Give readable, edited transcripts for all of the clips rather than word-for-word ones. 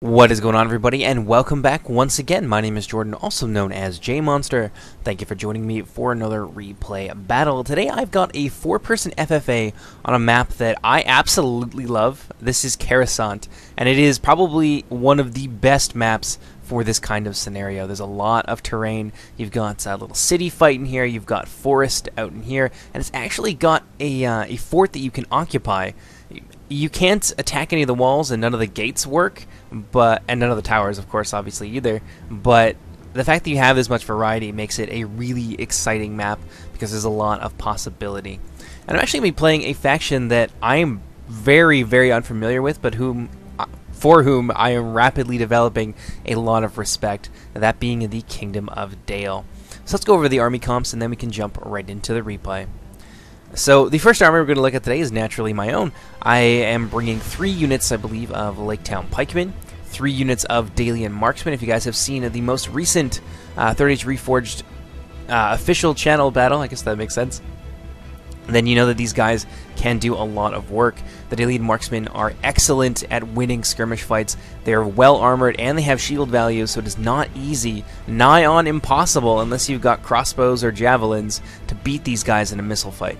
What is going on, everybody, and welcome back once again. My name is Jordan, also known as JMonster. Thank you for joining me for another replay battle. Today I've got a 4-person FFA on a map that I absolutely love. This is CARAS, and it is probably one of the best maps for this kind of scenario. There's a lot of terrain. You've got a little city fight in here, you've got forest out in here, and it's actually got a fort that you can occupy. You can't attack any of the walls, and none of the gates work, and none of the towers, of course, obviously, either. But the fact that you have this much variety makes it a really exciting map, because there's a lot of possibility. And I'm actually going to be playing a faction that I am very, very unfamiliar with, but for whom I am rapidly developing a lot of respect, that being the Kingdom of Dale. So let's go over the army comps, and then we can jump right into the replay. So the first army we're going to look at today is naturally my own. I am bringing 3 units, I believe, of Laketown Pikemen, 3 units of Dalian Marksmen. If you guys have seen the most recent Age Reforged official channel battle, I guess that makes sense, then you know that these guys can do a lot of work. The Dalian Marksmen are excellent at winning skirmish fights. They are well armored and they have shield value, so it is not easy, nigh on impossible, unless you've got crossbows or javelins, to beat these guys in a missile fight.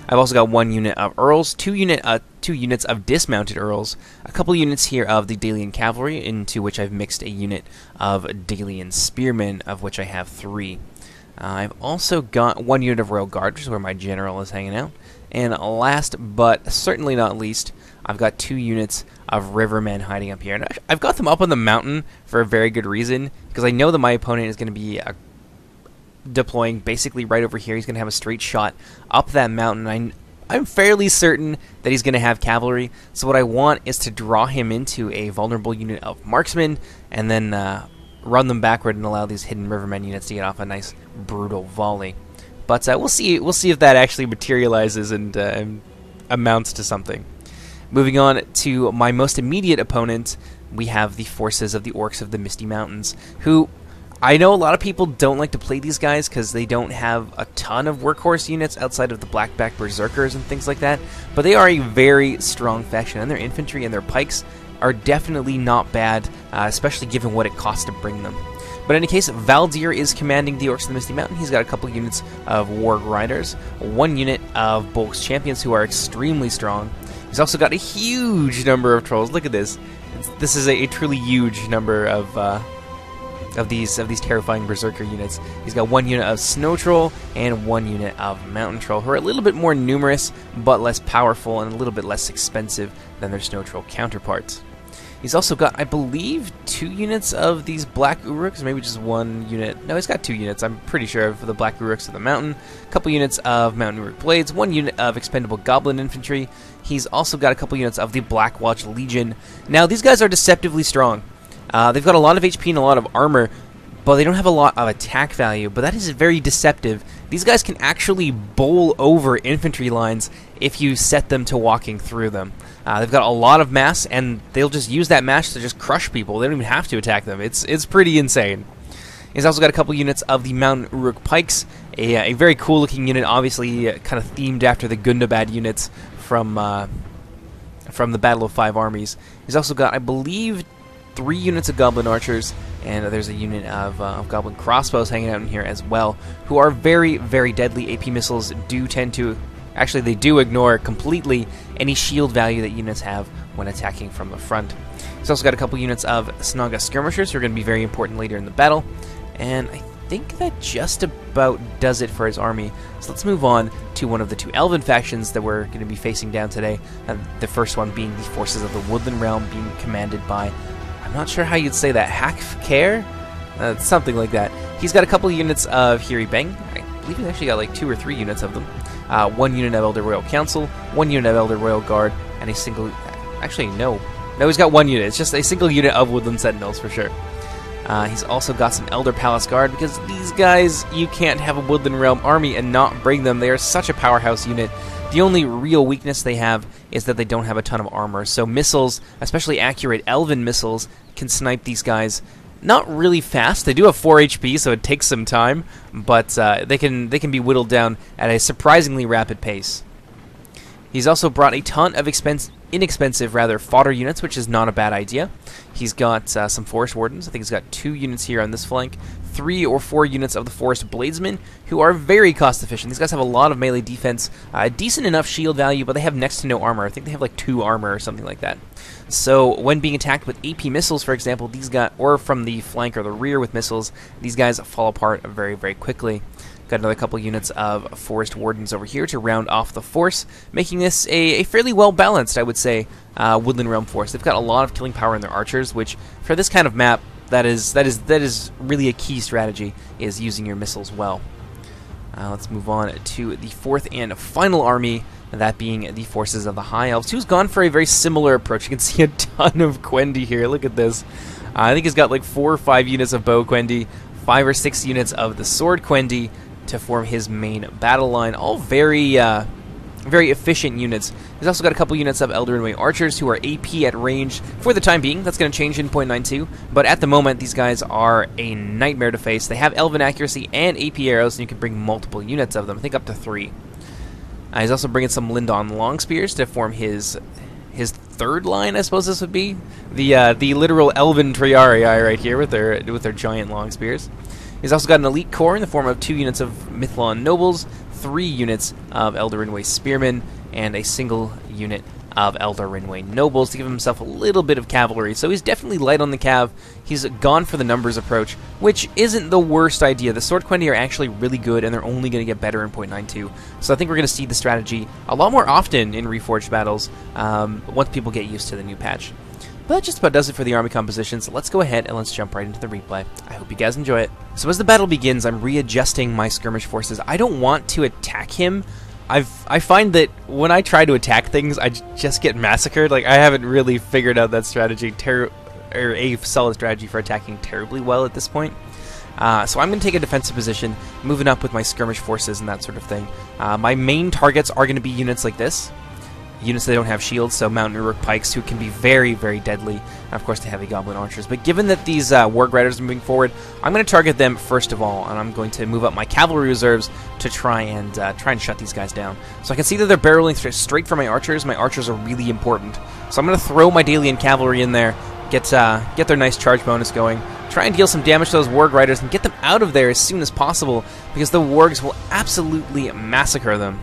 I've also got 1 unit of Earls, 2 units of dismounted Earls, a couple units here of the Dalian Cavalry, into which I've mixed a unit of Dalian Spearmen, of which I have 3. I've also got 1 unit of Royal Guard, which is where my general is hanging out. And last but certainly not least, I've got 2 units of Rivermen hiding up here. And I've got them up on the mountain for a very good reason, because I know that my opponent is going to be deploying basically right over here. He's going to have a straight shot up that mountain. I'm fairly certain that he's going to have cavalry, so what I want is to draw him into a vulnerable unit of marksmen, and then run them backward and allow these hidden rivermen units to get off a nice brutal volley. But we'll see if that actually materializes and amounts to something. Moving on to my most immediate opponent, we have the forces of the Orcs of the Misty Mountains, who I know a lot of people don't like to play these guys because they don't have a ton of workhorse units outside of the Blackback Berserkers and things like that, but they are a very strong faction, and their infantry and their pikes are definitely not bad, especially given what it costs to bring them. But in any case, Valdir is commanding the Orcs of the Misty Mountain. He's got a couple units of Warg Riders, 1 unit of Bolx Champions who are extremely strong. He's also got a huge number of Trolls. Look at this. This is a truly huge number of these terrifying Berserker units. He's got 1 unit of Snow Troll and 1 unit of Mountain Troll, who are a little bit more numerous but less powerful and a little bit less expensive than their Snow Troll counterparts. He's also got, I believe, 2 units of these Black Uruks, maybe just 1 unit. No, he's got 2 units, I'm pretty sure, of the Black Uruks of the Mountain. A couple units of Mountain Uruk Blades, 1 unit of Expendable Goblin Infantry. He's also got a couple units of the Black Watch Legion. Now, these guys are deceptively strong. They've got a lot of HP and a lot of armor, but they don't have a lot of attack value, but that is very deceptive. These guys can actually bowl over infantry lines if you set them to walking through them. They've got a lot of mass, and they'll just use that mass to just crush people. They don't even have to attack them. It's pretty insane. He's also got a couple units of the Mountain Uruk Pikes, a very cool looking unit, obviously kind of themed after the Gundabad units from the Battle of 5 Armies. He's also got, I believe, 3 units of Goblin Archers, and there's a unit of Goblin Crossbows hanging out in here as well, who are very, very deadly. AP missiles do tend to, actually they do ignore completely any shield value that units have when attacking from the front. He's also got a couple units of Snaga Skirmishers, who are going to be very important later in the battle, and I think that just about does it for his army. So let's move on to one of the 2 Elven factions that we're going to be facing down today, the first one being the forces of the Woodland Realm, being commanded by, I'm not sure how you'd say that, Hakfkare? Something like that. He's got a couple units of Hiri Beng. I believe he's actually got like 2 or 3 units of them. 1 unit of Elder Royal Council, 1 unit of Elder Royal Guard, and a single... Actually, no. No, he's got 1 unit. It's just a single unit of Woodland Sentinels for sure. He's also got some Elder Palace Guard, because these guys, you can't have a Woodland Realm army and not bring them. They are such a powerhouse unit. The only real weakness they have is that they don't have a ton of armor, so missiles, especially accurate Elven missiles, can snipe these guys not really fast. They do have 4 HP, so it takes some time, but they can be whittled down at a surprisingly rapid pace. He's also brought a ton of inexpensive, rather, fodder units, which is not a bad idea. He's got some Forest Wardens. I think he's got 2 units here on this flank, 3 or 4 units of the Forest Bladesmen, who are very cost efficient. These guys have a lot of melee defense, decent enough shield value, but they have next to no armor. I think they have like 2 armor or something like that. So when being attacked with AP missiles, for example, these guys, or from the flank or the rear with missiles, these guys fall apart very, very quickly. Got another couple units of Forest Wardens over here to round off the force, making this a fairly well-balanced, I would say, Woodland Realm force. They've got a lot of killing power in their archers, which, for this kind of map, that is really a key strategy, is using your missiles well. Let's move on to the 4th and final army, that being the forces of the High Elves, who's gone for a very similar approach. You can see a ton of Quendi here. Look at this. I think he's got like 4 or 5 units of Bow Quendi, 5 or 6 units of the Sword Quendi, to form his main battle line. All very efficient units. He's also got a couple units of Elder Way archers who are AP at range for the time being. That's going to change in 0.92, but at the moment these guys are a nightmare to face. They have Elven accuracy and AP arrows, and you can bring multiple units of them. I think up to 3. He's also bringing some Lindon long spears to form his 3rd line, I suppose this would be. The literal Elven Triarii right here with their giant long spears. He's also got an elite corps in the form of 2 units of Mithlon nobles, 3 units of Eldarinway spearmen, and a single unit of Eldarinway nobles to give himself a little bit of cavalry. So he's definitely light on the cav. He's gone for the numbers approach, which isn't the worst idea. The Sword Quendi are actually really good, and they're only going to get better in 0.92. So I think we're going to see the strategy a lot more often in Reforged battles once people get used to the new patch. But that just about does it for the army composition, so let's go ahead and let's jump right into the replay. I hope you guys enjoy it. So as the battle begins, I'm readjusting my skirmish forces. I don't want to attack him. I find that when I try to attack things, I just get massacred. Like, I haven't really figured out that strategy, or a solid strategy for attacking terribly well at this point. So I'm going to take a defensive position, moving up with my skirmish forces and that sort of thing. My main targets are going to be units like this. Units that don't have shields, so Mountain Uruk Pikes, who can be very, very deadly, and of course the Heavy Goblin Archers. But given that these Warg Riders are moving forward, I'm going to target them first of all, and I'm going to move up my cavalry reserves to try and shut these guys down. So I can see that they're barreling straight for my archers. My archers are really important, so I'm going to throw my Dalian cavalry in there, get their nice charge bonus going, try and deal some damage to those Warg Riders, and get them out of there as soon as possible, because the Wargs will absolutely massacre them.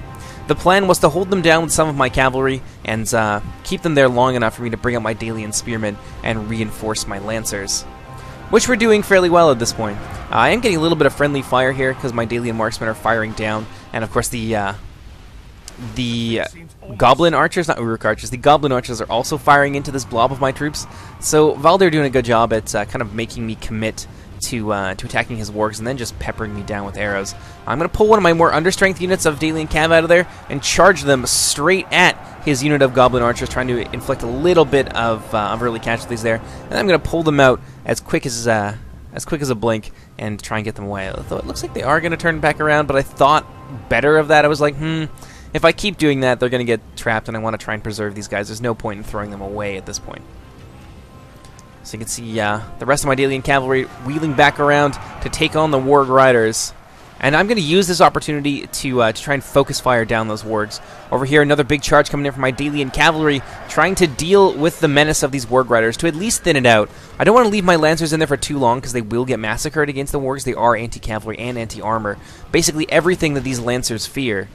The plan was to hold them down with some of my cavalry and keep them there long enough for me to bring up my Dalian spearmen and reinforce my lancers, which we're doing fairly well at this point. I am getting a little bit of friendly fire here because my Dalian marksmen are firing down, and of course the Goblin Archers, not Uruk Archers, the Goblin Archers are also firing into this blob of my troops. So Valdir are doing a good job at kind of making me commit to attacking his wargs and then just peppering me down with arrows. I'm going to pull one of my more understrength units of Dalian Cav out of there and charge them straight at his unit of Goblin Archers, trying to inflict a little bit of early casualties there. And I'm going to pull them out as quick as a blink and try and get them away. Although it looks like they are going to turn back around, but I thought better of that. I was like, if I keep doing that, they're going to get trapped, and I want to try and preserve these guys. There's no point in throwing them away at this point. So you can see the rest of my Dalian cavalry wheeling back around to take on the Warg Riders. And I'm going to use this opportunity to try and focus fire down those wargs. Over here, another big charge coming in from my Dalian cavalry, trying to deal with the menace of these Warg Riders to at least thin it out. I don't want to leave my Lancers in there for too long because they will get massacred against the wargs. They are anti-cavalry and anti-armor. Basically everything that these Lancers fear.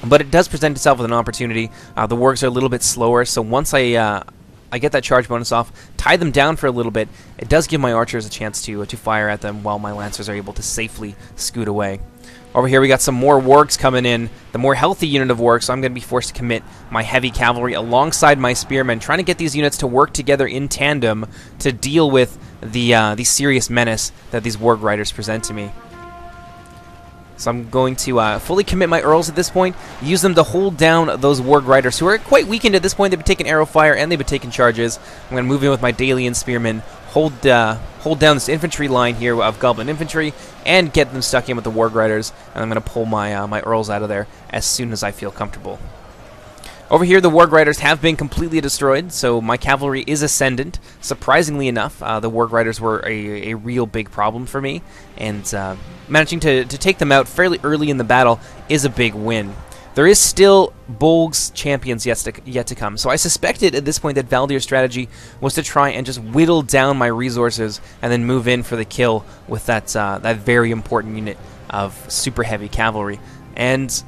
But it does present itself with an opportunity. The wargs are a little bit slower, so once I get that charge bonus off, tie them down for a little bit, it does give my archers a chance to fire at them while my lancers are able to safely scoot away. Over here we got some more wargs coming in, the more healthy unit of wargs, so I'm going to be forced to commit my heavy cavalry alongside my spearmen, trying to get these units to work together in tandem to deal with the serious menace that these Warg Riders present to me. So I'm going to fully commit my Earls at this point, use them to hold down those Warg Riders, who are quite weakened at this point. They've been taking arrow fire and they've been taking charges. I'm going to move in with my Dalian Spearmen, hold down this infantry line here of Goblin Infantry, and get them stuck in with the Warg Riders. And I'm going to pull my my Earls out of there as soon as I feel comfortable. Over here, the Warg Riders have been completely destroyed, so my cavalry is ascendant. Surprisingly enough, the Warg Riders were a real big problem for me, and managing to take them out fairly early in the battle is a big win. there is still Bolg's champions yet to come. So I suspected at this point that Valdir's strategy was to try and just whittle down my resources and then move in for the kill with that that very important unit of super heavy cavalry. And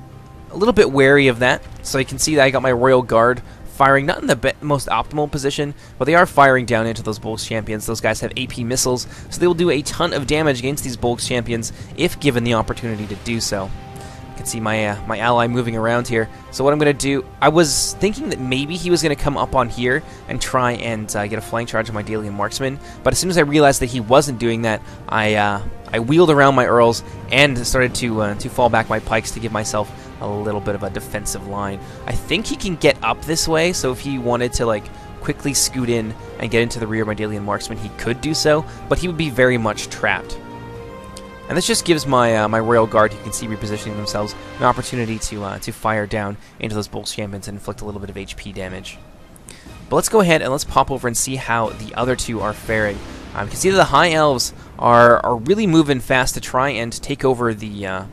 a little bit wary of that. So you can see that I got my Royal Guard firing not in the most optimal position, but they are firing down into those Bolg's champions. Those guys have AP missiles, so they will do a ton of damage against these Bolg's champions if given the opportunity to do so. You can see my my ally moving around here. So what I'm going to do, I was thinking that maybe he was going to come up on here and try and get a flank charge on my Dalian marksman, but as soon as I realized that he wasn't doing that, I wheeled around my Earls and started to fall back my pikes to give myself a little bit of a defensive line. I think he can get up this way, so if he wanted to like quickly scoot in and get into the rear of my Dalian marksman, he could do so, but he would be very much trapped. And this just gives my my Royal Guard, you can see repositioning themselves, an opportunity to fire down into those Bolg's champions and inflict a little bit of HP damage. But let's go ahead and let's pop over and see how the other two are faring. You can see that the High Elves are really moving fast to try and take over the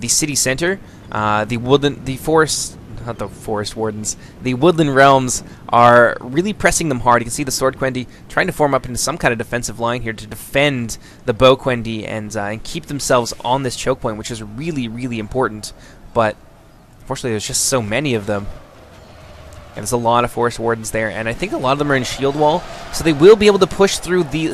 city center. The forest wardens. The woodland realms are really pressing them hard. You can see the sword Quendi trying to form up into some kind of defensive line here to defend the bow Quendi and keep themselves on this choke point, which is really, really important. But unfortunately, there's just so many of them. And there's a lot of forest wardens there, and I think a lot of them are in shield wall, so they will be able to push through the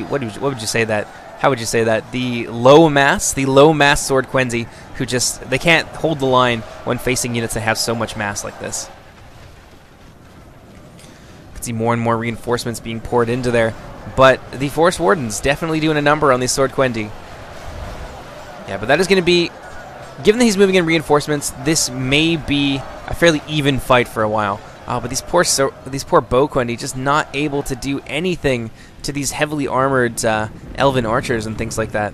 what would you say that? How would you say that? The low mass sword Quendi, who they can't hold the line when facing units that have so much mass like this. You can see more and more reinforcements being poured into there, but the forest wardens definitely doing a number on these sword Quendi. Yeah, but that is going to be, given that he's moving in reinforcements, this may be a fairly even fight for a while. But these poor bow Quendi just not able to do anything to these heavily armored elven archers and things like that.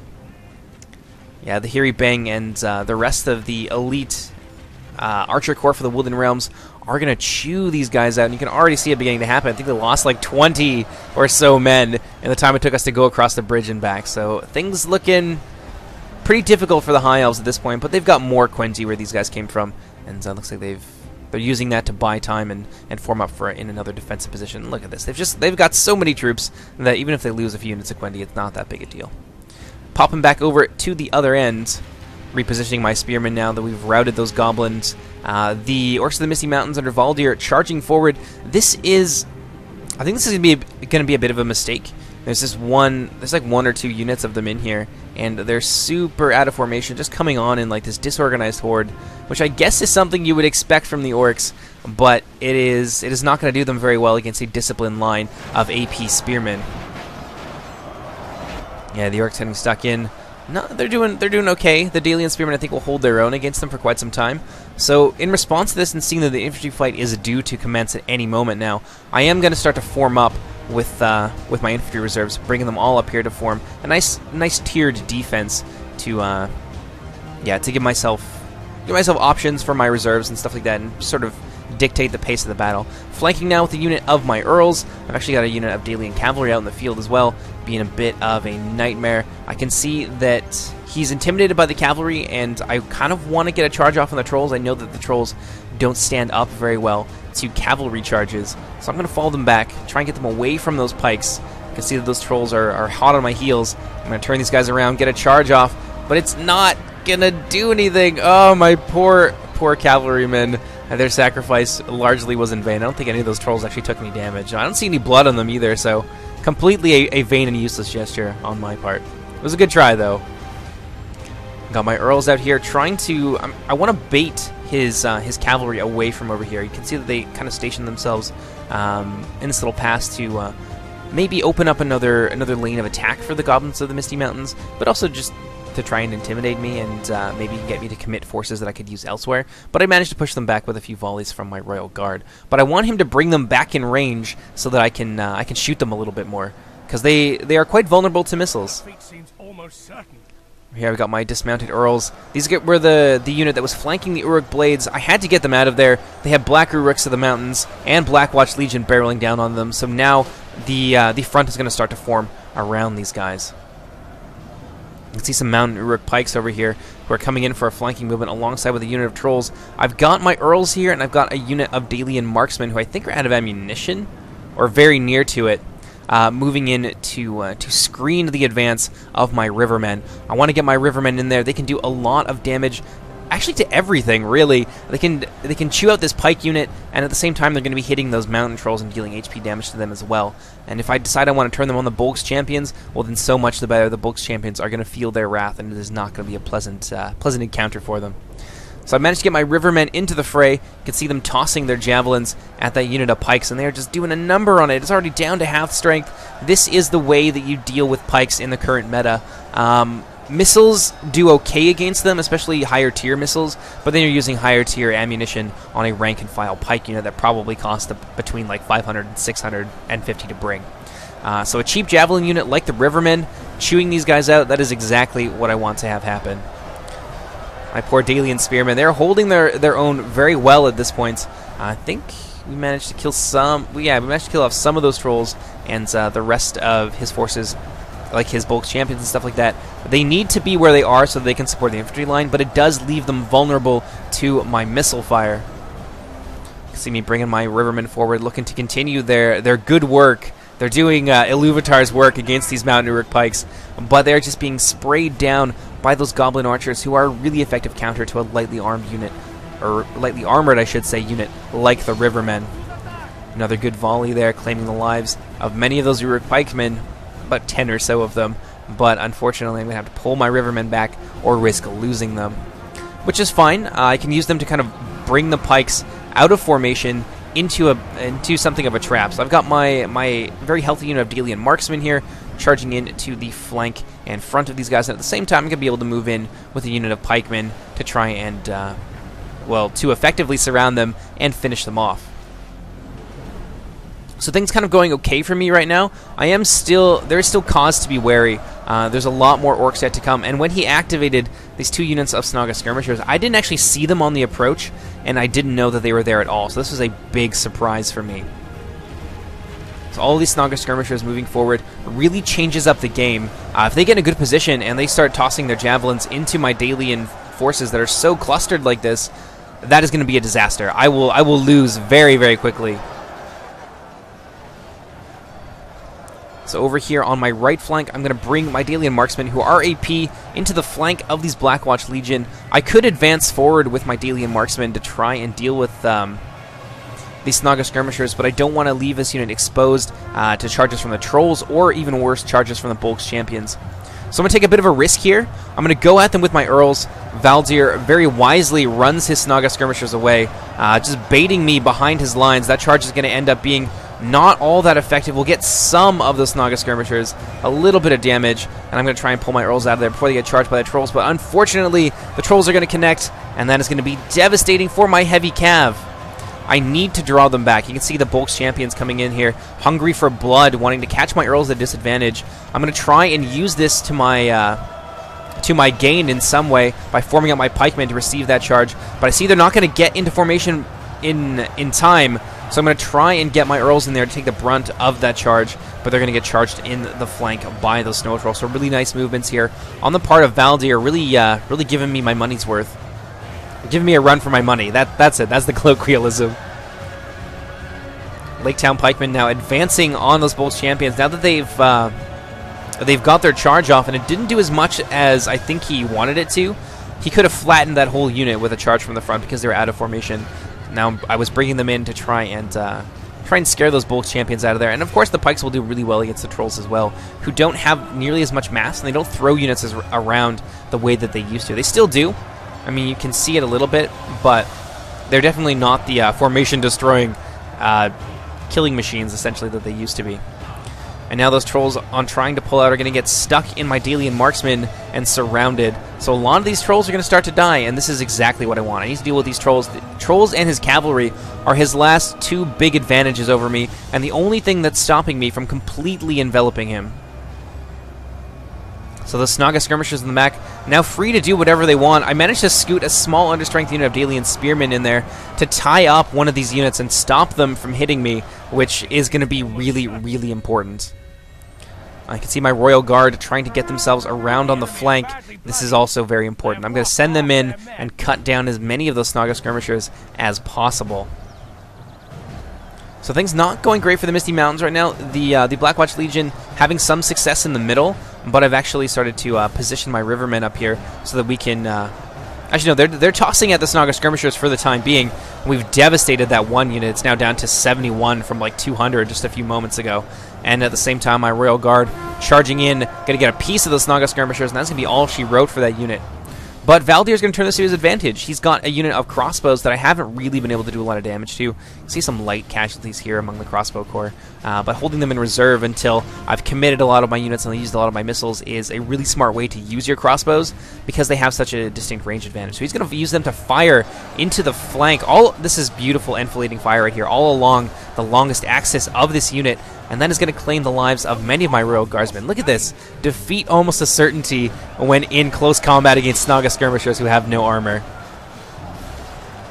Yeah, the Hiri Bang and the rest of the elite archer corps for the Woodland Realms are going to chew these guys out, and you can already see it beginning to happen. I think they lost like 20 or so men in the time it took us to go across the bridge and back. So things looking pretty difficult for the High Elves at this point, but they've got more Quendi where these guys came from, and it looks like they're using that to buy time and form up in another defensive position. Look at this. They've got so many troops that even if they lose a few units of Quendi, it's not that big a deal. Popping back over to the other end, repositioning my spearmen now that we've routed those goblins. The Orcs of the Misty Mountains under Valdir charging forward. I think this is going to be a bit of a mistake. There's like one or two units of them in here, and they're super out of formation, just coming on in like this disorganized horde, which I guess is something you would expect from the Orcs, but it is not going to do them very well against a disciplined line of AP spearmen. Yeah, the Orcs getting stuck in. No, they're doing okay. The Dalian spearmen, I think, will hold their own against them for quite some time. So in response to this, and seeing that the infantry fight is due to commence at any moment now, I am going to start to form up with my infantry reserves, bringing them all up here to form a nice tiered defense to give myself options for my reserves and stuff like that, and sort of dictate the pace of the battle. Flanking now with a unit of my Earls. I've actually got a unit of Dalian cavalry out in the field as well, being a bit of a nightmare. I can see that he's intimidated by the cavalry, and I kind of want to get a charge off on the trolls. I know that the trolls don't stand up very well to cavalry charges, so I'm going to follow them back, try and get them away from those pikes. You can see that those trolls are hot on my heels. I'm going to turn these guys around, get a charge off, but it's not going to do anything. Oh, my poor cavalrymen. Their sacrifice largely was in vain. I don't think any of those trolls actually took any damage. I don't see any blood on them either, so completely a vain and useless gesture on my part. It was a good try, though. Got my Earls out here trying to... I want to bait his cavalry away from over here. You can see that they kind of station themselves in this little pass to maybe open up another lane of attack for the Goblins of the Misty Mountains, but also just to try and intimidate me and maybe get me to commit forces that I could use elsewhere. But I managed to push them back with a few volleys from my Royal Guard. But I want him to bring them back in range so that I can shoot them a little bit more, because they are quite vulnerable to missiles. Here we got my dismounted Earls. These were the unit that was flanking the Uruk Blades. I had to get them out of there. They had Black Uruks of the Mountains and Blackwatch Legion barreling down on them. So now the front is going to start to form around these guys. You can see some Mountain Uruk Pikes over here who are coming in for a flanking movement alongside with a unit of trolls. I've got my earls here, and I've got a unit of Dalian marksmen who I think are out of ammunition, or very near to it, moving in to screen the advance of my rivermen. I want to get my rivermen in there. They can do a lot of damage, actually to everything, really. They can chew out this pike unit, and at the same time they're going to be hitting those mountain trolls and dealing HP damage to them as well. And if I decide I want to turn them on the Bulks champions, well then so much the better. The Bulks champions are going to feel their wrath, and it is not going to be a pleasant encounter for them. So I managed to get my rivermen into the fray. You can see them tossing their javelins at that unit of pikes, and they are just doing a number on it. It's already down to half strength. This is the way that you deal with pikes in the current meta. Missiles do okay against them, especially higher tier missiles, but then you're using higher tier ammunition on a rank and file pike unit that probably costs between like 500 and 650 to bring. So a cheap javelin unit like the Rivermen, chewing these guys out, that is exactly what I want to have happen. My poor Dalian spearmen, they're holding their own very well at this point. I think we managed to kill some. Yeah, we managed to kill off some of those trolls, and the rest of his forces, like his Bulks champions and stuff like that, they need to be where they are so that they can support the infantry line, but it does leave them vulnerable to my missile fire. You can see me bringing my rivermen forward, looking to continue their good work. They're doing Iluvatar's work against these mountain Uruk pikes, but they're just being sprayed down by those goblin archers, who are a really effective counter to a lightly armed unit, or lightly armored, I should say, unit like the rivermen. Another good volley there, claiming the lives of many of those Uruk pikemen, about 10 or so of them, but unfortunately I'm going to have to pull my rivermen back or risk losing them, which is fine. I can use them to kind of bring the pikes out of formation into something of a trap. So I've got my very healthy unit of Dalian marksmen here, charging into the flank and front of these guys, and at the same time I'm going to be able to move in with a unit of pikemen to try and, well, to effectively surround them and finish them off. So things kind of going okay for me right now. There's still cause to be wary. There's a lot more orcs yet to come, and when he activated these two units of Snaga skirmishers, I didn't actually see them on the approach, and I didn't know that they were there at all, so this was a big surprise for me. So all of these Snaga skirmishers moving forward really changes up the game. If they get in a good position and they start tossing their javelins into my Dalian forces that are so clustered like this, that is going to be a disaster. I will lose very, very quickly. So over here on my right flank, I'm going to bring my Dalian marksmen, who are AP, into the flank of these Blackwatch Legion. I could advance forward with my Dalian marksmen to try and deal with these Snaga skirmishers, but I don't want to leave this unit exposed to charges from the trolls, or even worse, charges from the Bulks champions. So I'm going to take a bit of a risk here. I'm going to go at them with my Earls. Valdir very wisely runs his Snaga skirmishers away, just baiting me behind his lines. That charge is going to end up being not all that effective. We'll get some of those Snaga skirmishers, a little bit of damage, and I'm going to try and pull my Earls out of there before they get charged by the trolls, but unfortunately the trolls are going to connect, and that is going to be devastating for my heavy cav. I need to draw them back. You can see the Bulks champions coming in here, hungry for blood, wanting to catch my Earls at a disadvantage. I'm going to try and use this to my gain in some way by forming up my pikemen to receive that charge, but I see they're not going to get into formation in time, so I'm going to try and get my Earls in there to take the brunt of that charge, but they're going to get charged in the flank by those snow trolls. So really nice movements here on the part of Valdir, really giving me my money's worth. Giving me a run for my money. That's it. That's the colloquialism. Lake Town pikemen now advancing on those Bulks champions. Now that they've got their charge off, and it didn't do as much as I think he wanted it to. He could have flattened that whole unit with a charge from the front because they were out of formation. Now I was bringing them in to try and scare those Bulks champions out of there. And of course the pikes will do really well against the trolls as well, who don't have nearly as much mass, and they don't throw units around the way that they used to. They still do. I mean, you can see it a little bit, but they're definitely not the formation-destroying killing machines, essentially, that they used to be. And now those trolls, on trying to pull out, are going to get stuck in my Dalian marksmen and surrounded. So a lot of these trolls are going to start to die, and this is exactly what I want. I need to deal with these trolls. The trolls and his cavalry are his last two big advantages over me, and the only thing that's stopping me from completely enveloping him. So the Snaga skirmishers in the back, now free to do whatever they want. I managed to scoot a small understrength unit of Dalian spearmen in there to tie up one of these units and stop them from hitting me, which is going to be really, really important. I can see my Royal Guard trying to get themselves around on the flank. This is also very important. I'm going to send them in and cut down as many of those Snaga skirmishers as possible. So things not going great for the Misty Mountains right now. The Blackwatch Legion having some success in the middle, but I've actually started to position my Rivermen up here so that we can... actually, no, they're tossing at the Snaga skirmishers for the time being. We've devastated that one unit. It's now down to 71 from like 200 just a few moments ago. And at the same time, my Royal Guard charging in, going to get a piece of those Snaga skirmishers, and that's going to be all she wrote for that unit. But Valdir's going to turn this to his advantage. He's got a unit of crossbows that I haven't really been able to do a lot of damage to. You see some light casualties here among the crossbow corps, but holding them in reserve until I've committed a lot of my units and used a lot of my missiles is a really smart way to use your crossbows because they have such a distinct range advantage. So he's going to use them to fire into the flank. This is beautiful enfilading fire right here, all along the longest axis of this unit, and that is going to claim the lives of many of my Royal Guardsmen. Look at this. Defeat almost a certainty when in close combat against Snaga skirmishers who have no armor.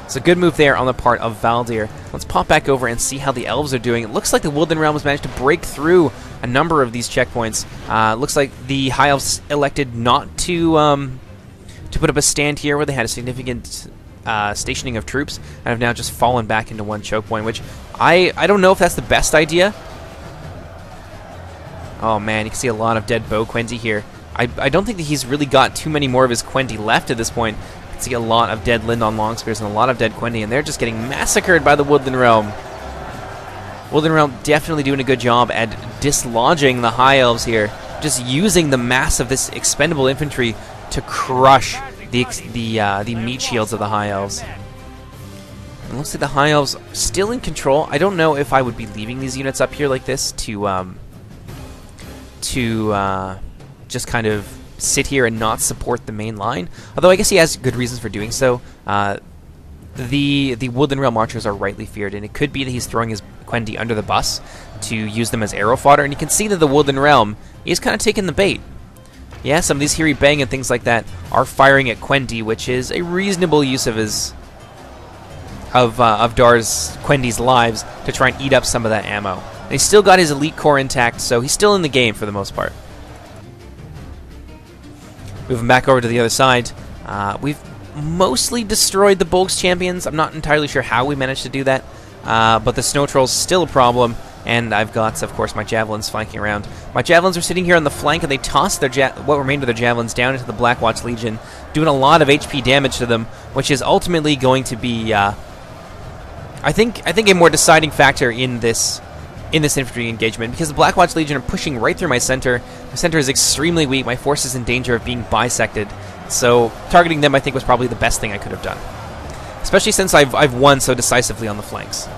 It's a good move there on the part of Valdir. Let's pop back over and see how the elves are doing. It looks like the Woodland Realm has managed to break through a number of these checkpoints. Looks like the High Elves elected not to put up a stand here where they had a significant stationing of troops and have now just fallen back into one choke point, which I don't know if that's the best idea. Oh man, you can see a lot of dead Bow Quendi here. I don't think that he's really got too many more of his Quendi left at this point. You can see a lot of dead Lindon Longspears and a lot of dead Quendi, and they're just getting massacred by the Woodland Realm. Woodland Realm definitely doing a good job at dislodging the High Elves here, just using the mass of this expendable infantry to crush the meat shields of the High Elves. It looks like the High Elves still in control. I don't know if I would be leaving these units up here like this to just kind of sit here and not support the main line. Although I guess he has good reasons for doing so. The Woodland Realm archers are rightly feared, and it could be that he's throwing his Quendi under the bus to use them as arrow fodder, and you can see that the Woodland Realm is kind of taking the bait. Yeah, some of these Hiri Bang and things like that are firing at Quendi, which is a reasonable use of his of Dar's Quendi's lives to try and eat up some of that ammo. And he's still got his elite core intact, so he's still in the game for the most part. Moving back over to the other side, we've mostly destroyed the Bolgs champions. I'm not entirely sure how we managed to do that, but the Snow Troll's still a problem, and I've got, of course, my Javelins flanking around. My Javelins are sitting here on the flank, and they toss their what remained of their Javelins down into the Blackwatch Legion, doing a lot of HP damage to them, which is ultimately going to be, I think a more deciding factor in this infantry engagement, because the Blackwatch Legion are pushing right through my center. My center is extremely weak. My force is in danger of being bisected. So targeting them, I think, was probably the best thing I could have done, especially since I've won so decisively on the flanks.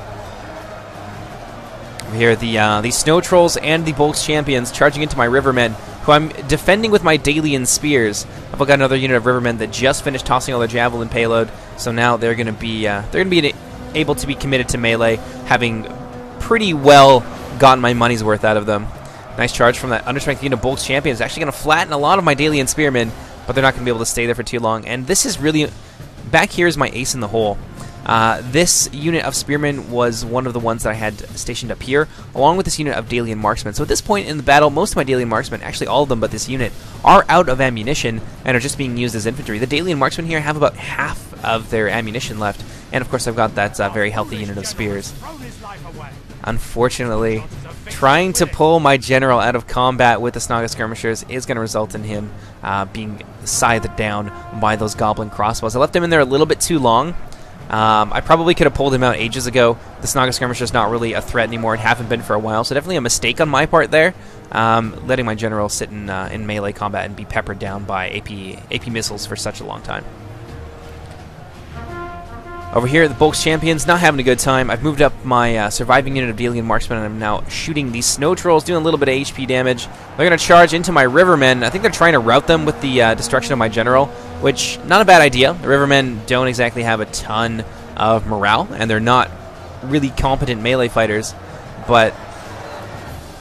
Over here, the Snow Trolls and the Bolgs champions charging into my Rivermen, who I'm defending with my Dalian spears. I've got another unit of Rivermen that just finished tossing all their javelin payload, so now they're going to be able to be committed to melee, having pretty well gotten my money's worth out of them. Nice charge from that understrength unit of Bolgs champions. Actually going to flatten a lot of my Dalian spearmen, but they're not going to be able to stay there for too long. And this is really... Back here is my ace in the hole. This unit of spearmen was one of the ones that I had stationed up here, along with this unit of Dalian marksmen. So at this point in the battle, most of my Dalian marksmen, actually all of them but this unit, are out of ammunition and are just being used as infantry. The Dalian marksmen here have about half of their ammunition left, and of course I've got that very healthy unit of spears. Unfortunately, trying to pull my general out of combat with the Snaga skirmishers is going to result in him being scythed down by those goblin crossbows. I left him in there a little bit too long. I probably could have pulled him out ages ago. The Snaga skirmishers not really a threat anymore and haven't been for a while, so definitely a mistake on my part there, letting my general sit in melee combat and be peppered down by AP missiles for such a long time. Over here, the Bolgs champions not having a good time. I've moved up my surviving unit of Dalian marksmen, and I'm now shooting these Snow Trolls, doing a little bit of HP damage. They're going to charge into my Rivermen. I think they're trying to rout them with the destruction of my general, which, not a bad idea. The Rivermen don't exactly have a ton of morale, and they're not really competent melee fighters, but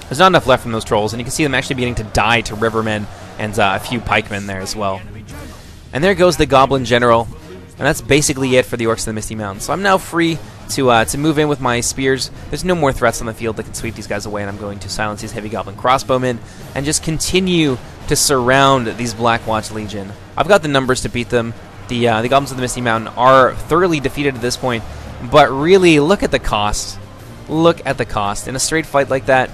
there's not enough left from those trolls, and you can see them actually beginning to die to Rivermen and a few pikemen there as well. And there goes the Goblin General. And that's basically it for the Orcs of the Misty Mountains. So I'm now free to move in with my spears. There's no more threats on the field that can sweep these guys away, and I'm going to silence these heavy goblin crossbowmen and just continue to surround these Blackwatch Legion. I've got the numbers to beat them. The Goblins of the Misty Mountain are thoroughly defeated at this point, but really, look at the cost. Look at the cost. In a straight fight like that,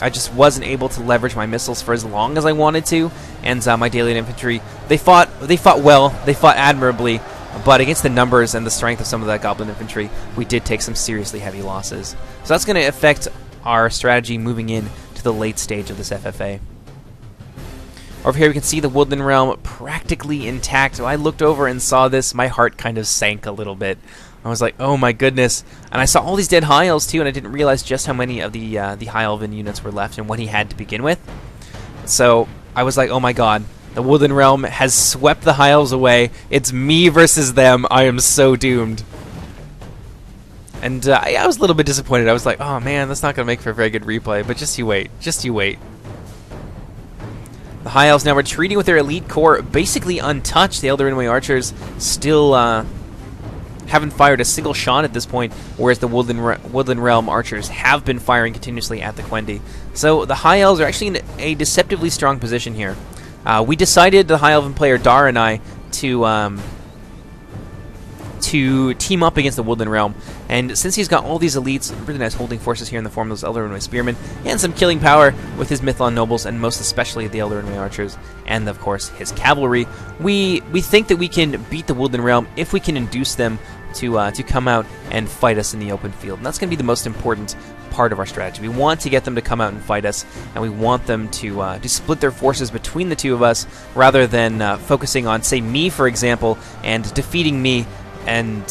I just wasn't able to leverage my missiles for as long as I wanted to, and my Dalian infantry, they fought well, they fought admirably, but against the numbers and the strength of some of that Goblin infantry, we did take some seriously heavy losses. So that's going to affect our strategy moving in to the late stage of this FFA. Over here we can see the Woodland Realm practically intact. When I looked over and saw this, my heart kind of sank a little bit. I was like, oh my goodness. And I saw all these dead High Elves too, and I didn't realize just how many of the High Elven units were left and what he had to begin with. So I was like, oh my god. The Woodland Realm has swept the High Elves away. It's me versus them. I am so doomed. And I was a little bit disappointed. I was like, oh man, that's not going to make for a very good replay. But just you wait. Just you wait. The High Elves now retreating with their elite corps basically untouched. The Elder Ringway Archers still haven't fired a single shot at this point, whereas the Woodland Realm Archers have been firing continuously at the Quendi. So the High Elves are actually in a deceptively strong position here. We decided, the High Elven player Dar and I, to team up against the Woodland Realm, and since he's got all these elites, really nice holding forces here in the form of those Elder Ringway Spearmen, and some killing power with his Mithlon Nobles, and most especially the Elder Ringway Archers, and of course his cavalry, we think that we can beat the Woodland Realm if we can induce them to come out and fight us in the open field. And that's going to be the most important part of our strategy. We want to get them to come out and fight us, and we want them to split their forces between the two of us, rather than focusing on, say, me, for example, and defeating me, and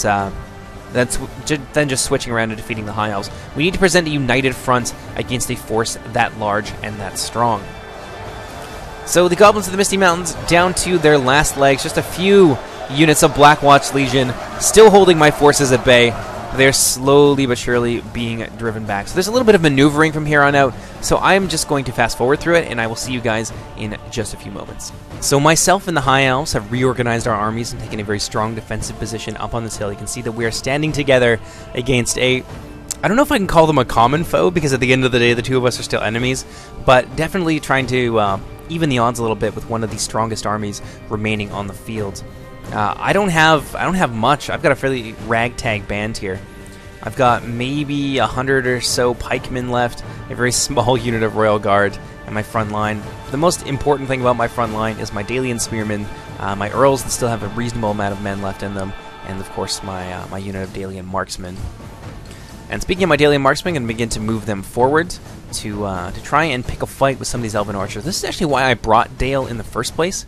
then just switching around and defeating the High Elves. We need to present a united front against a force that large and that strong. So the Goblins of the Misty Mountains down to their last legs, just a few units of Blackwatch Legion still holding my forces at bay. They're slowly but surely being driven back. So there's a little bit of maneuvering from here on out, so I'm just going to fast forward through it, and I will see you guys in just a few moments. So myself and the High Elves have reorganized our armies and taken a very strong defensive position up on this hill. You can see that we are standing together against I don't know if I can call them a common foe, because at the end of the day the two of us are still enemies, but definitely trying to even the odds a little bit with one of the strongest armies remaining on the field. I don't have much. I've got a fairly ragtag band here. I've got maybe 100 or so pikemen left, a very small unit of Royal Guard, and my front line. The most important thing about my front line is my Dalian Spearmen, my Earls that still have a reasonable amount of men left in them, and of course my unit of Dalian Marksmen. And speaking of my Dalian Marksmen, I'm going to begin to move them forward to try and pick a fight with some of these Elven Archers. This is actually why I brought Dale in the first place,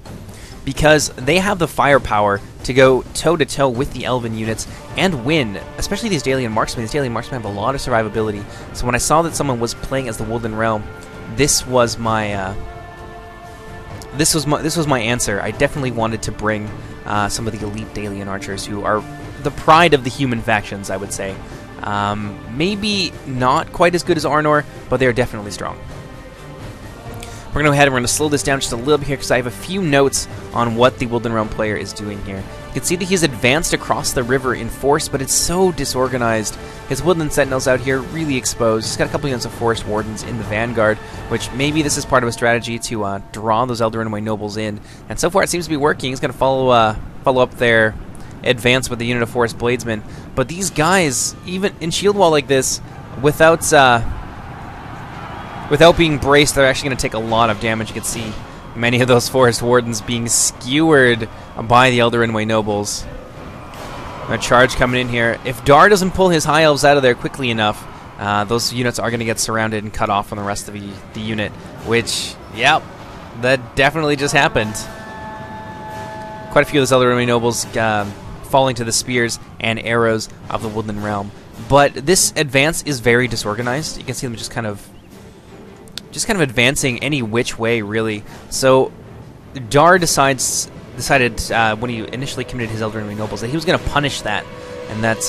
because they have the firepower to go toe-to-toe with the Elven units and win, especially these Dalian Marksmen. These Dalian Marksmen have a lot of survivability, so when I saw that someone was playing as the Woodland Realm, this was my answer. I definitely wanted to bring some of the elite Dalian Archers, who are the pride of the human factions, I would say. Maybe not quite as good as Arnor, but they're definitely strong. We're going to go ahead and we're going to slow this down just a little bit here, because I have a few notes on what the Woodland Realm player is doing here. You can see that he's advanced across the river in force, but it's so disorganized. His Woodland Sentinels out here really exposed. He's got a couple units of Forest Wardens in the vanguard, which maybe this is part of a strategy to draw those Elder Ringway Nobles in. And so far it seems to be working. He's going to follow up their advance with the unit of Forest Bladesmen. But these guys, even in shield wall like this, without being braced, they're actually going to take a lot of damage. You can see many of those Forest Wardens being skewered by the Elder Ringway Nobles. A charge coming in here. If Dar doesn't pull his High Elves out of there quickly enough, those units are going to get surrounded and cut off from the rest of the unit, which, yep, that definitely just happened. Quite a few of those Elder Ringway Nobles falling to the spears and arrows of the Woodland Realm. But this advance is very disorganized. You can see them just kind of advancing any which way, really. So Dar decided when he initially committed his Elder Ringway Nobles that he was going to punish that, and that's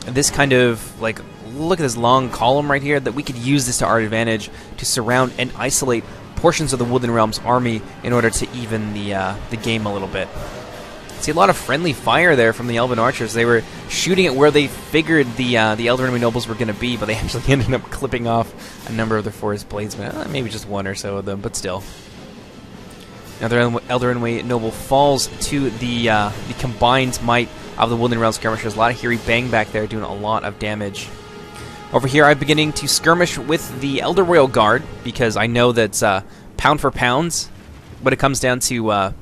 this kind of, like, look at this long column right here, that we could use this to our advantage to surround and isolate portions of the Woodland Realm's army in order to even the game a little bit. See a lot of friendly fire there from the elven archers. They were shooting at where they figured the elder enemy nobles were going to be, but they actually ended up clipping off a number of their forest bladesmen. Maybe just one or so of them, but still. Another elder enemy noble falls to the combined might of the Woodland Realm skirmishers. A lot of Hiri Bang back there doing a lot of damage. Over here, I'm beginning to skirmish with the Elder Royal Guard because I know that pound for pound, when it comes down to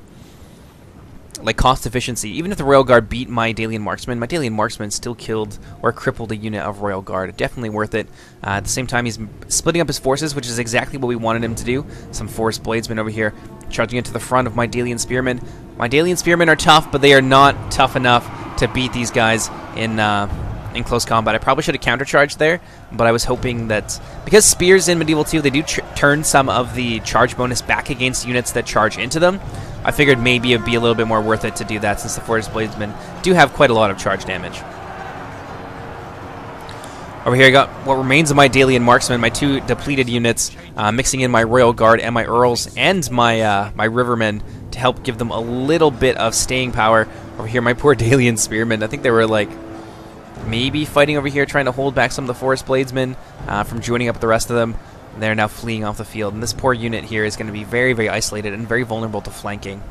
like cost efficiency, even if the Royal Guard beat my Dalian Marksman, my Dalian Marksman still killed or crippled a unit of Royal Guard. Definitely worth it. At the same time, he's splitting up his forces, which is exactly what we wanted him to do. Some Forest Bladesmen over here charging into the front of my Dalian Spearmen. My Dalian Spearmen are tough, but they are not tough enough to beat these guys in close combat. I probably should have countercharged there, but I was hoping that because spears in Medieval 2, they do turn some of the charge bonus back against units that charge into them. I figured maybe it'd be a little bit more worth it to do that since the Forest Bladesmen do have quite a lot of charge damage. Over here I got what remains of my Dalian Marksmen, my 2 depleted units, mixing in my Royal Guard and my Earls and my my Rivermen to help give them a little bit of staying power. Over here my poor Dalian Spearmen, I think they were like maybe fighting over here trying to hold back some of the Forest Bladesmen from joining up with the rest of them. They're now fleeing off the field, and this poor unit here is going to be very, very isolated and very vulnerable to flanking.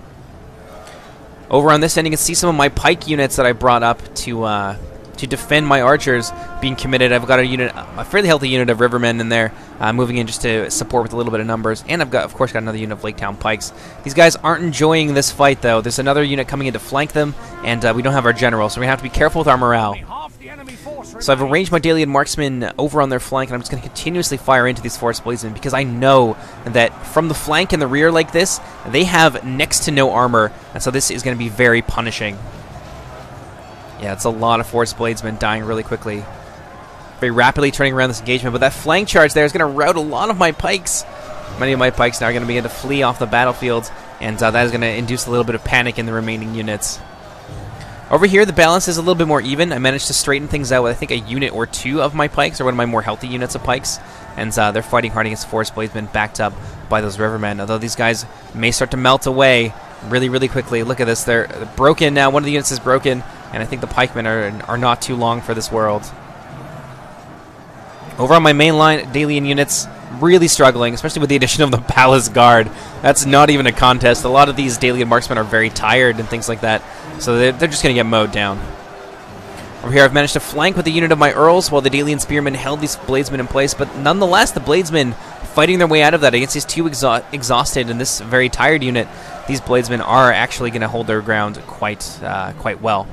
Over on this end, you can see some of my pike units that I brought up to defend my archers being committed. I've got a fairly healthy unit of Rivermen in there, moving in just to support with a little bit of numbers, and I've got, of course, another unit of Lake Town pikes. These guys aren't enjoying this fight, though. There's another unit coming in to flank them, and we don't have our general, so we have to be careful with our morale. So I've arranged my Dalian Marksmen over on their flank, and I'm just going to continuously fire into these Forest Bladesmen because I know that from the flank and the rear like this, they have next to no armor, and so this is going to be very punishing. Yeah, it's a lot of Forest Bladesmen dying really quickly. Very rapidly turning around this engagement, but that flank charge there is going to rout a lot of my pikes. Many of my pikes now are going to begin to flee off the battlefield, and that is going to induce a little bit of panic in the remaining units. Over here, the balance is a little bit more even. I managed to straighten things out with, I think, a unit or 2 of my pikes, or one of my more healthy units of pikes. And they're fighting hard against Forest Bladesmen, backed up by those Rivermen. Although these guys may start to melt away really, really quickly. Look at this. They're broken now. One of the units is broken, and I think the pikemen are not too long for this world. Over on my main line, Dalian units really struggling, especially with the addition of the Palace Guard. That's not even a contest. A lot of these Dalian Marksmen are very tired and things like that, so they're just going to get mowed down. Over here I've managed to flank with a unit of my Earls while the Dalian Spearmen held these Bladesmen in place, but nonetheless the Bladesmen fighting their way out of that against these 2 exhausted and this very tired unit. These Bladesmen are actually going to hold their ground quite well.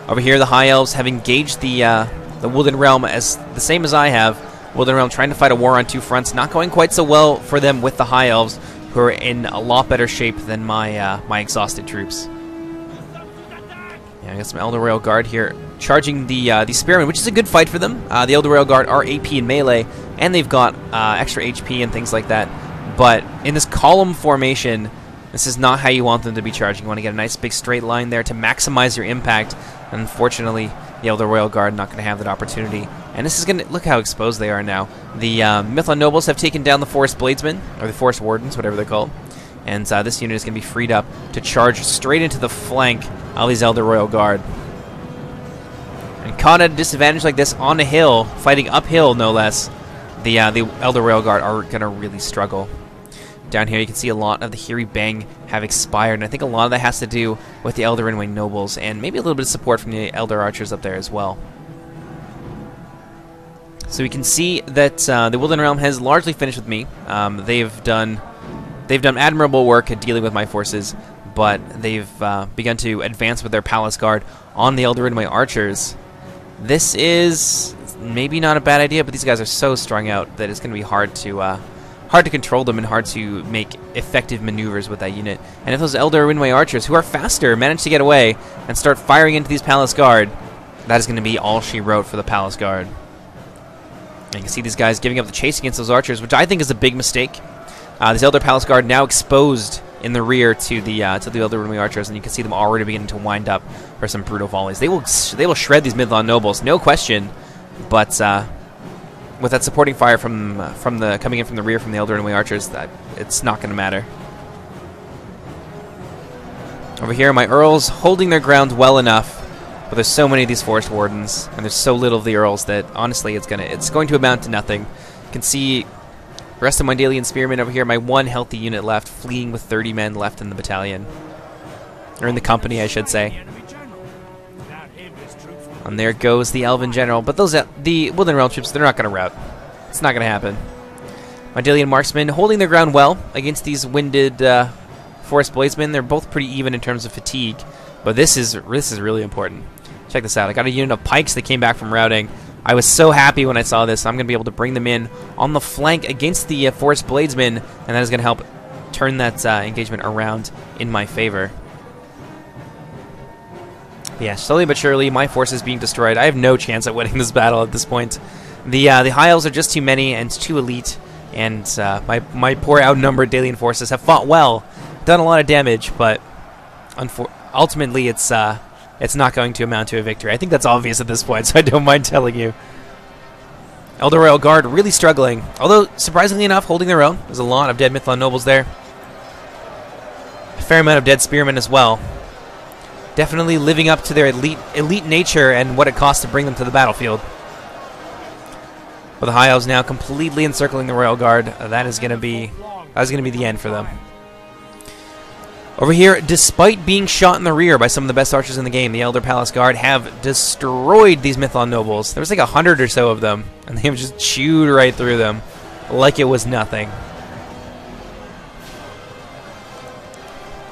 Over here the High Elves have engaged the Woodland Realm as the same as I have. Woodland Realm trying to fight a war on 2 fronts, not going quite so well for them with the High Elves, who are in a lot better shape than my my exhausted troops. Yeah, I got some Elder Royal Guard here charging the Spearmen, which is a good fight for them. The Elder Royal Guard are AP in melee, and they've got extra HP and things like that. But in this column formation, this is not how you want them to be charging. You want to get a nice big straight line there to maximize your impact. Unfortunately, the Elder Royal Guard not going to have that opportunity. And this is going to... Look how exposed they are now. The Mithlond Nobles have taken down the Forest Bladesmen, or the Forest Wardens, whatever they're called. And this unit is going to be freed up to charge straight into the flank of these Elder Royal Guard. And caught at a disadvantage like this on a hill, fighting uphill no less, the Elder Royal Guard are going to really struggle. Down here you can see a lot of the Hiri Bang have expired, and I think a lot of that has to do with the Elder Rinway Nobles, and maybe a little bit of support from the Elder Archers up there as well. So we can see that the Woodland Realm has largely finished with me. They've done admirable work at dealing with my forces, but they've begun to advance with their Palace Guard on the Elder Rinway Archers. This is maybe not a bad idea, but these guys are so strung out that it's going to be hard to control them and hard to make effective maneuvers with that unit. And if those Elder Rinway Archers, who are faster, manage to get away and start firing into these Palace Guard, that is going to be all she wrote for the Palace Guard. And you can see these guys giving up the chase against those archers, which I think is a big mistake. This Elder Palace Guard now exposed in the rear to the Elder Rinway Archers, and you can see them already beginning to wind up for some brutal volleys. They will shred these Mithlond Nobles, no question, but with that supporting fire coming in from the rear from the Elder Rinway Archers, it's not going to matter. Over here, my Earls holding their ground well enough, but there's so many of these Forest Wardens, and there's so little of the Earls that, honestly, it's going to amount to nothing. You can see the rest of my Daily Spearmen over here, my one healthy unit left, fleeing with 30 men left in the battalion. Or in the company, I should say. And there goes the Elven General, but the Woodland Realm troops, they're not going to rout. It's not going to happen. My Daily Marksmen holding their ground well against these winded Forest Bladesmen. They're both pretty even in terms of fatigue, but this is really important. Check this out. I got a unit of pikes that came back from routing. I was so happy when I saw this. I'm going to be able to bring them in on the flank against the Forest Bladesmen, and that is going to help turn that engagement around in my favor. Yeah, slowly but surely, my force is being destroyed. I have no chance at winning this battle at this point. The High Elves are just too many and too elite, and my poor outnumbered Dalian forces have fought well, done a lot of damage, but ultimately it's not going to amount to a victory. I think that's obvious at this point, so I don't mind telling you. Elder Royal Guard really struggling, although surprisingly enough, holding their own. There's a lot of dead Mythlon nobles there. A fair amount of dead spearmen as well. Definitely living up to their elite nature and what it costs to bring them to the battlefield. But the High Elves now completely encircling the Royal Guard. That is going to be the end for them. Over here, despite being shot in the rear by some of the best archers in the game, the Elder Palace Guard have destroyed these Mythlon nobles. There was like 100 or so of them, and they have just chewed right through them like it was nothing.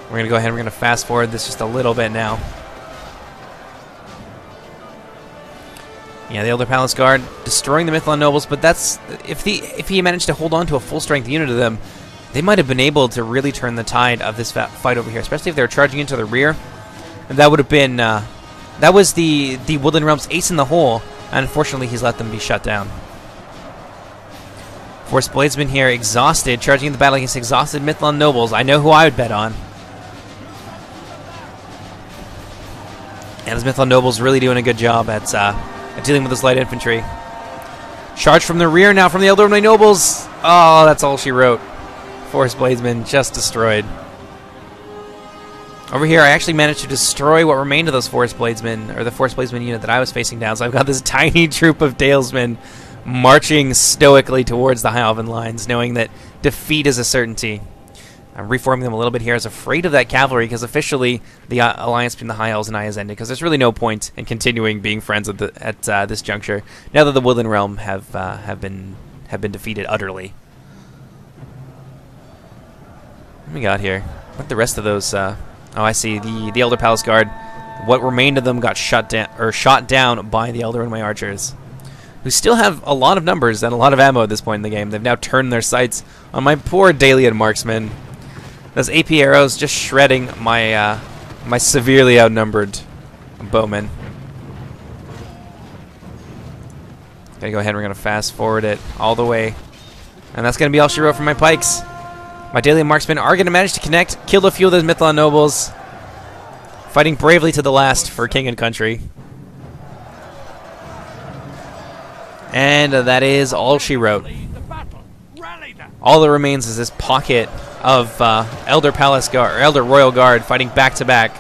We're going to go ahead and we're going to fast forward this just a little bit now. Yeah, the Elder Palace Guard destroying the Mythlon nobles, but that's if he managed to hold on to a full strength unit of them, they might have been able to really turn the tide of this fight over here, especially if they were charging into the rear. And that would have been that was the Woodland Realm's ace in the hole, and unfortunately he's let them be shut down. Forest Bladesman here, exhausted, charging in the battle against exhausted Mythlon nobles. I know who I would bet on. And his Mythlon nobles really doing a good job at dealing with this light infantry. Charge from the rear now from the Elder nobles. Oh, that's all she wrote. Forest Bladesman just destroyed. Over here, I actually managed to destroy what remained of those Forest Bladesmen, or the Forest Bladesman unit that I was facing down. So I've got this tiny troop of Dalesmen marching stoically towards the High Elven lines, knowing that defeat is a certainty. I'm reforming them a little bit here. I was afraid of that cavalry because officially the alliance between the High Elves and I has ended, because there's really no point in continuing being friends at this juncture now that the Woodland Realm have been defeated utterly. What do we got here? What the rest of those? Oh, I see. The Elder Palace Guard. What remained of them got shot down by the Elder and my archers, who still have a lot of numbers and a lot of ammo at this point in the game. They've now turned their sights on my poor Dalian marksmen. Those AP arrows just shredding my my severely outnumbered bowmen. Gotta go ahead and we're gonna fast forward it all the way. And that's gonna be all she wrote for my pikes. My Dalian marksmen are gonna manage to connect, kill a few of those Mythlon nobles, fighting bravely to the last for king and country. And that is all she wrote. All that remains is this pocket of Elder Palace Guard, or Elder Royal Guard, fighting back to back.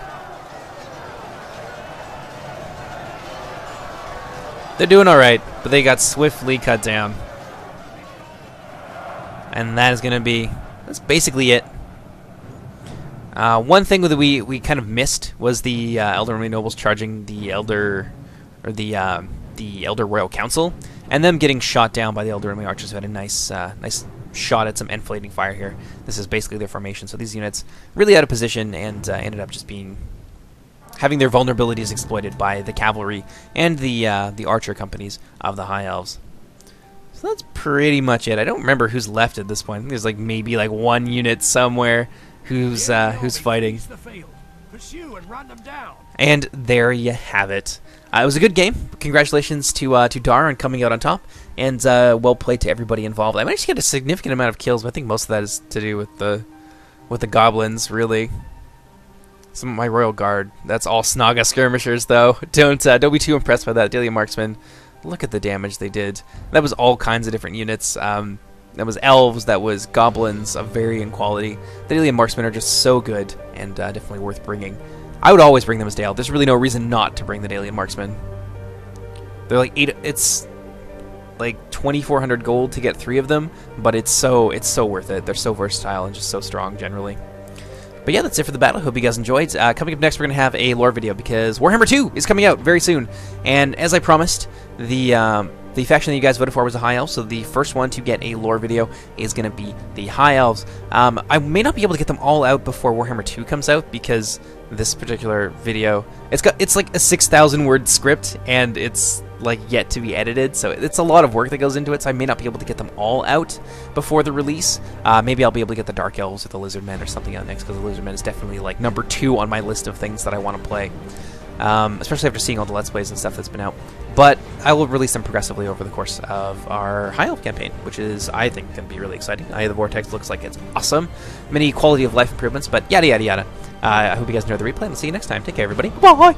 They're doing all right, but they got swiftly cut down. And that is going to be, that's basically it. One thing that we kind of missed was the Elder Nobles charging the Elder, or the Elder Royal Council, and them getting shot down by the Elder Archers, who had a nice shot at some enflating fire here. This is basically their formation, so these units really out of position and ended up just having their vulnerabilities exploited by the cavalry and the archer companies of the High Elves. So that's pretty much it. I don't remember who's left at this point. I think there's like maybe like one unit somewhere who's fighting. And there you have it. It was a good game. Congratulations to Dar on coming out on top, and well played to everybody involved. I managed to get a significant amount of kills, but I think most of that is to do with the goblins, really. Some of my Royal Guard. That's all Snaga skirmishers, though. Don't be too impressed by that. Dalian marksmen. Look at the damage they did. That was all kinds of different units. That was elves, that was goblins of varying quality. The alien marksmen are just so good, and definitely worth bringing. I would always bring them as Dale. There's really no reason not to bring the alien marksmen. They're like it's like 2,400 gold to get 3 of them, but it's so worth it. They're so versatile and just so strong generally. But yeah, that's it for the battle. Hope you guys enjoyed. Coming up next, we're going to have a lore video because Warhammer 2 is coming out very soon. And as I promised, the faction that you guys voted for was the High Elves, so the first one to get a lore video is going to be the High Elves. I may not be able to get them all out before Warhammer 2 comes out because this particular video, it's like a 6,000 word script and it's like yet to be edited, so it's a lot of work that goes into it, so I may not be able to get them all out before the release. Maybe I'll be able to get the Dark Elves or the Lizard Men or something out next, because the Lizard Men is definitely like number 2 on my list of things that I want to play, especially after seeing all the Let's Plays and stuff that's been out. But I will release them progressively over the course of our High Elf campaign, which is, I think, going to be really exciting. Eye of the Vortex looks like it's awesome. Many quality of life improvements, but yada yada yada. I hope you guys enjoyed the replay, and I'll see you next time. Take care, everybody. Bye!